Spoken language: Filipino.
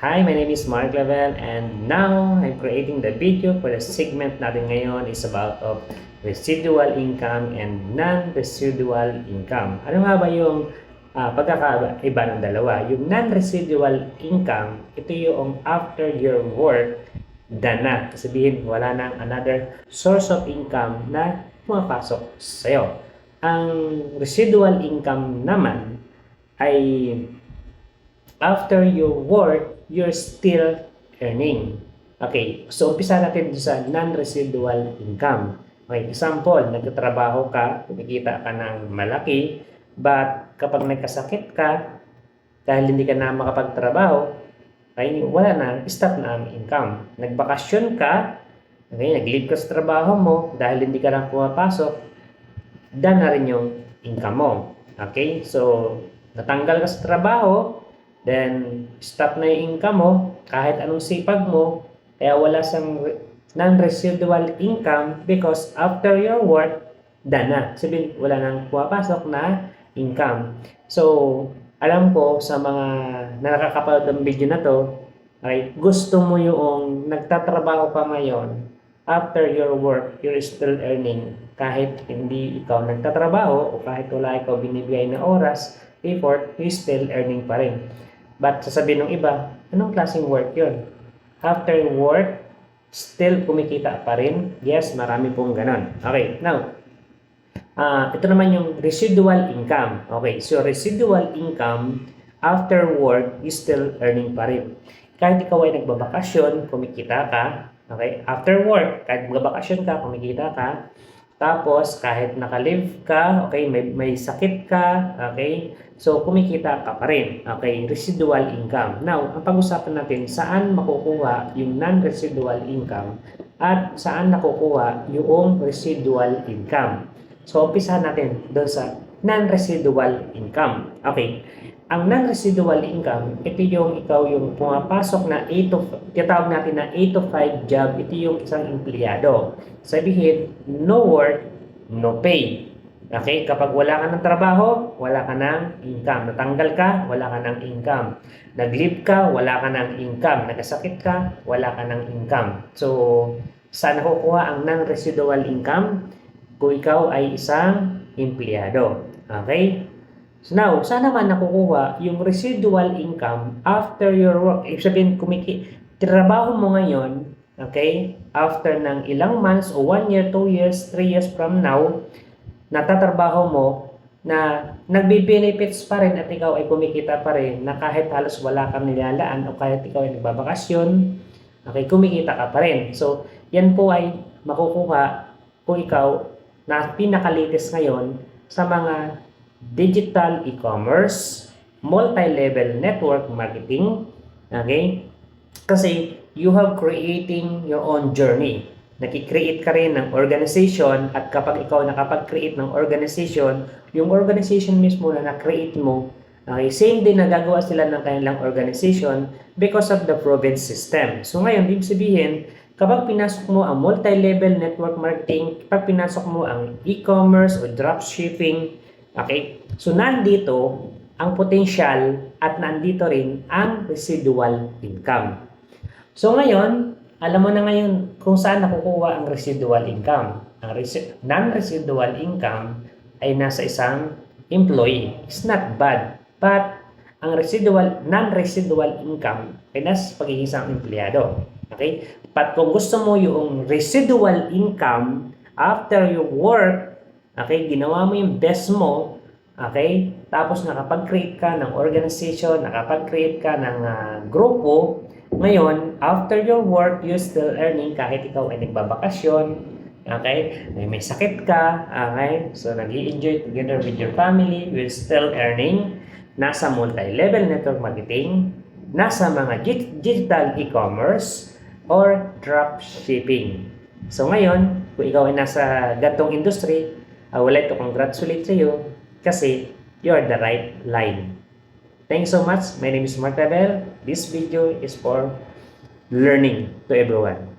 Hi, my name is Mark Lavelle and now I'm creating the video for the segment natin ngayon is about of residual income and non-residual income. Ano nga ba yung pagkakaiba ng dalawa? Yung non-residual income, ito yung after your work, done na. Sabihin, wala nang another source of income na pumapasok sa'yo. Ang residual income naman ay after your work, you're still earning. Okay, so umpisa natin sa non-residual income. Okay, example, nagtatrabaho ka, kumikita ka ng malaki, but kapag nagkasakit ka, dahil hindi ka na makapagtrabaho, ay wala na, stop na ang income. Nagbakasyon ka, okay, nag-leave ka sa trabaho mo, dahil hindi ka na pumapasok, done na rin yung income mo. Okay, so natanggal ka sa trabaho, then stop na yung income mo, kahit anong sipag mo, kaya wala sang non-residual income because after your work, done na. Sabihin, wala nang pumapasok na income. So, alam ko sa mga nakakapanood ng video na to, ay gusto mo yung nagtatrabaho ka ngayon, after your work, you're still earning kahit hindi ikaw nagtatrabaho o kahit wala ikaw binibigay na oras, effort, you still earning pa rin. But sasabihin ng iba, anong klaseng work yun? After work, still kumikita pa rin? Yes, marami pong ganon. Okay, now, ito naman yung residual income. Okay, so residual income, after work, is still earning pa rin. Kahit ikaw ay nagbabakasyon, kumikita ka. Okay, after work, kahit nagbabakasyon ka, kumikita ka. Tapos, kahit naka-leave ka, okay, may sakit ka, okay, so kumikita ka pa rin, okay, residual income. Now, ang pag-usapan natin, saan makukuha yung non-residual income at saan nakukuha yung residual income. So, umpisahan natin doon sa non-residual income. Okay, ang non-residual income, ito yung ikaw yung pumapasok na 8 to, tinatawag natin na 8 to 5 job, ito yung isang empleyado. Sabihin, no work, no pay. Okay, kapag wala ka ng trabaho, wala ka ng income. Natanggal ka, wala ka ng income. Nag-leave ka, wala ka ng income. Nagkasakit ka, wala ka ng income. So, saan nakukuha ang non-residual income? Kung ikaw ay isang empleyado. Okay? So now, saan naman nakukuha yung residual income after your work? Ibig sabihin, trabaho mo ngayon, okay, after ng ilang months o 1 year, 2 years, 3 years from now, natatrabaho mo na nagbe-benefits pa rin at ikaw ay kumikita pa rin na kahit halos wala kang nilalaan o kahit ikaw ay nagbabakasyon, okay, kumikita ka pa rin. So, yan po ay makukuha kung ikaw na pinaka-latest ngayon sa mga digital e-commerce, multi-level network marketing, okay? Kasi you have creating your own journey. Naki-create ka rin ng organization at kapag ikaw nakapag-create ng organization, yung organization mismo na na-create mo, okay, same din na gagawa sila ng kanilang organization because of the proven system. So ngayon, ibig sabihin, kapag pinasok mo ang multi-level network marketing, kapag pinasok mo ang e-commerce o dropshipping, okay, so nandito ang potential at nandito rin ang residual income. So ngayon, alam mo na ngayon kung saan nakukuha ang residual income. Ang non-residual income ay nasa isang employee. It's not bad. But ang non-residual income ay nasa pagiging isang empleyado. Okay? But kung gusto mo yung residual income after your work, okay, ginawa mo yung best mo, okay, tapos nakapag-create ka ng organization, nakapag-create ka ng grupo, ngayon, after your work, you're still earning kahit ikaw ay nagbabakasyon, okay, may sakit ka, okay, so nag-i-enjoy together with your family, you're still earning, nasa multi-level network marketing, nasa mga digital e-commerce, or dropshipping. So ngayon, kung ikaw ay nasa gantong industry, I would like to congratulate you kasi you're the right line. Thanks so much. My name is Mark Lavelle. This video is for learning to everyone.